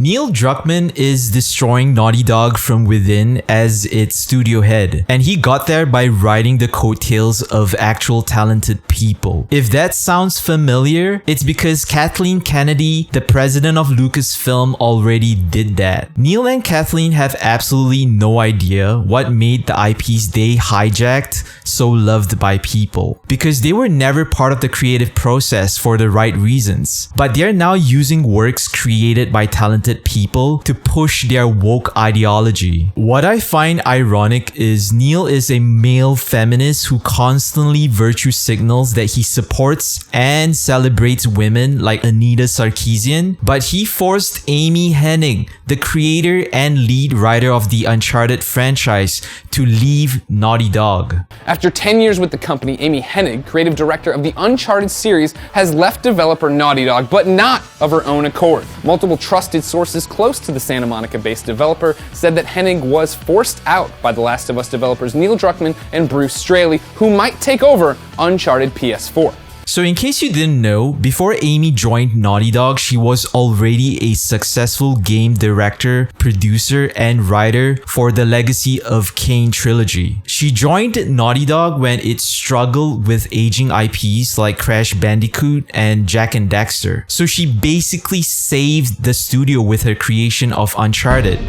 Neil Druckmann is destroying Naughty Dog from within as its studio head, and he got there by riding the coattails of actual talented people. If that sounds familiar, it's because Kathleen Kennedy, the president of Lucasfilm, already did that. Neil and Kathleen have absolutely no idea what made the IPs they hijacked so loved by people, because they were never part of the creative process for the right reasons. But they're now using works created by talented people to push their woke ideology. What I find ironic is Neil is a male feminist who constantly virtue signals that he supports and celebrates women like Anita Sarkeesian, but he forced Amy Hennig, the creator and lead writer of the Uncharted franchise, to leave Naughty Dog. After 10 years with the company, Amy Hennig, creative director of the Uncharted series, has left developer Naughty Dog, but not of her own accord. Multiple trusted sources close to the Santa Monica-based developer said that Hennig was forced out by The Last of Us developers Neil Druckmann and Bruce Straley, who might take over Uncharted PS4. So in case you didn't know, before Amy joined Naughty Dog, she was already a successful game director, producer, and writer for the Legacy of Kain trilogy. She joined Naughty Dog when it struggled with aging IPs like Crash Bandicoot and Jak and Daxter. So she basically saved the studio with her creation of Uncharted.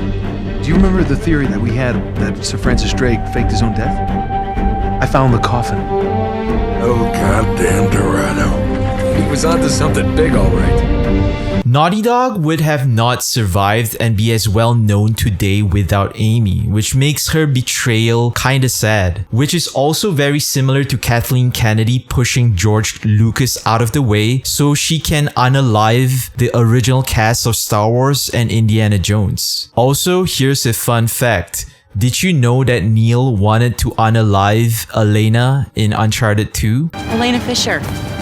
Do you remember the theory that we had that Sir Francis Drake faked his own death? I found the coffin. Oh, goddamn Dorado. He was onto something big, all right. Naughty Dog would have not survived and be as well known today without Amy, which makes her betrayal kinda sad, which is also very similar to Kathleen Kennedy pushing George Lucas out of the way so she can unalive the original cast of Star Wars and Indiana Jones. Also, here's a fun fact. Did you know that Neil wanted to unalive Elena in Uncharted 2? Elena Fisher,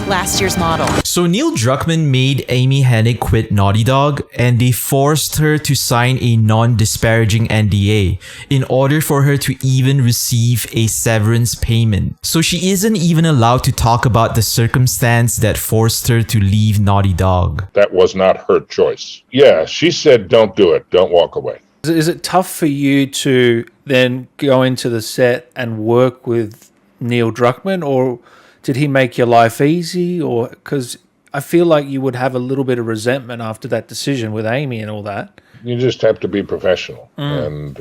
last year's model. So Neil Druckmann made Amy Hennig quit Naughty Dog, and they forced her to sign a non-disparaging NDA in order for her to even receive a severance payment. So she isn't even allowed to talk about the circumstance that forced her to leave Naughty Dog. That was not her choice. Yeah, she said, don't do it. Don't walk away. Is it tough for you to then go into the set and work with Neil Druckmann, or did he make your life easy? Or because I feel like you would have a little bit of resentment after that decision with Amy and all that. You just have to be professional and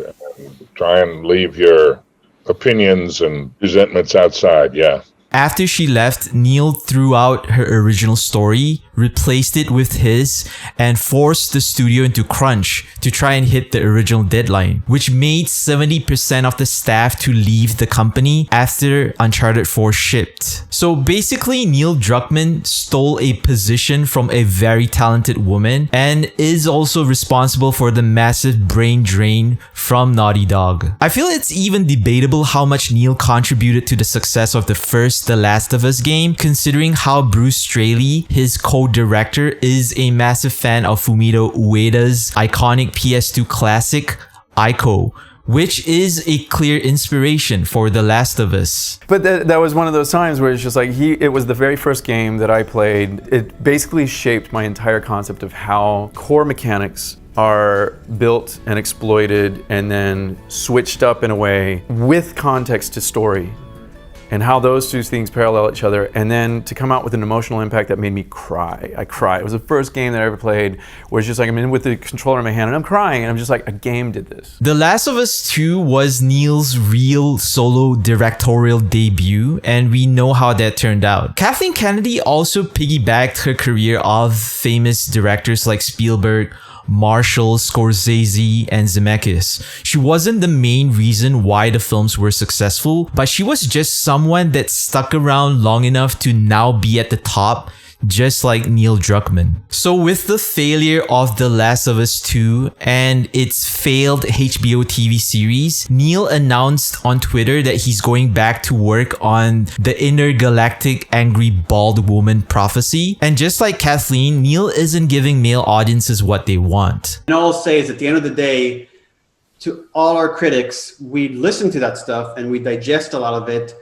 try and leave your opinions and resentments outside. Yeah. After she left, Neil threw out her original story, replaced it with his, and forced the studio into crunch to try and hit the original deadline, which made 70% of the staff to leave the company after Uncharted 4 shipped. So basically, Neil Druckmann stole a position from a very talented woman and is also responsible for the massive brain drain from Naughty Dog. I feel it's even debatable how much Neil contributed to the success of the first The Last of Us game, considering how Bruce Straley, his co-director, is a massive fan of Fumito Ueda's iconic PS2 classic, Ico, which is a clear inspiration for The Last of Us. But that was one of those times where it's just like, it was the very first game that I played. It basically shaped my entire concept of how core mechanics are built and exploited and then switched up in a way with context to story, and how those two things parallel each other, and then to come out with an emotional impact that made me cry. I cried. It was the first game that I ever played where it's just like I'm in with the controller in my hand and I'm crying, and I'm just like, a game did this. The Last of Us 2 was Neil's real solo directorial debut, and we know how that turned out. Kathleen Kennedy also piggybacked her career off famous directors like Spielberg, Marshall, Scorsese, and Zemeckis. She wasn't the main reason why the films were successful, but she was just someone that stuck around long enough to now be at the top, just like Neil Druckmann. So with the failure of The Last of Us 2 and its failed HBO TV series, Neil announced on Twitter that he's going back to work on the intergalactic angry bald woman prophecy. And just like Kathleen, Neil isn't giving male audiences what they want. And all I'll say is at the end of the day, to all our critics, we listen to that stuff and we digest a lot of it,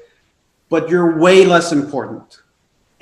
but you're way less important.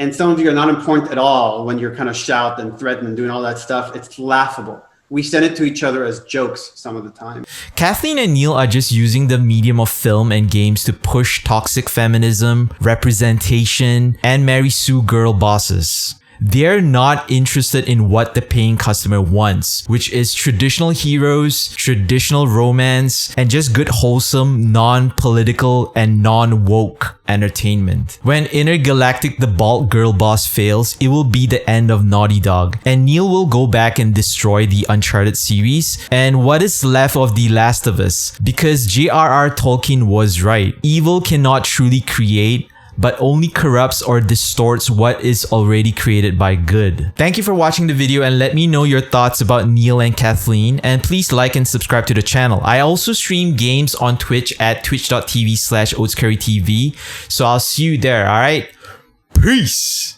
And some of you are not important at all when you're kind of shout and threaten and doing all that stuff. It's laughable. we send it to each other as jokes some of the time. Kathleen and Neil are just using the medium of film and games to push toxic feminism, representation, and Mary Sue girl bosses. They're not interested in what the paying customer wants, which is traditional heroes, traditional romance, and just good wholesome, non-political, and non-woke entertainment. When Intergalactic the Bald Girl Boss fails, it will be the end of Naughty Dog, and Neil will go back and destroy the Uncharted series and what is left of The Last of Us, because J.R.R. Tolkien was right. Evil cannot truly create, but only corrupts or distorts what is already created by good. Thank you for watching the video, and let me know your thoughts about Neil and Kathleen, and please like and subscribe to the channel. I also stream games on Twitch at twitch.tv/oatscurrytv, so I'll see you there, alright? Peace!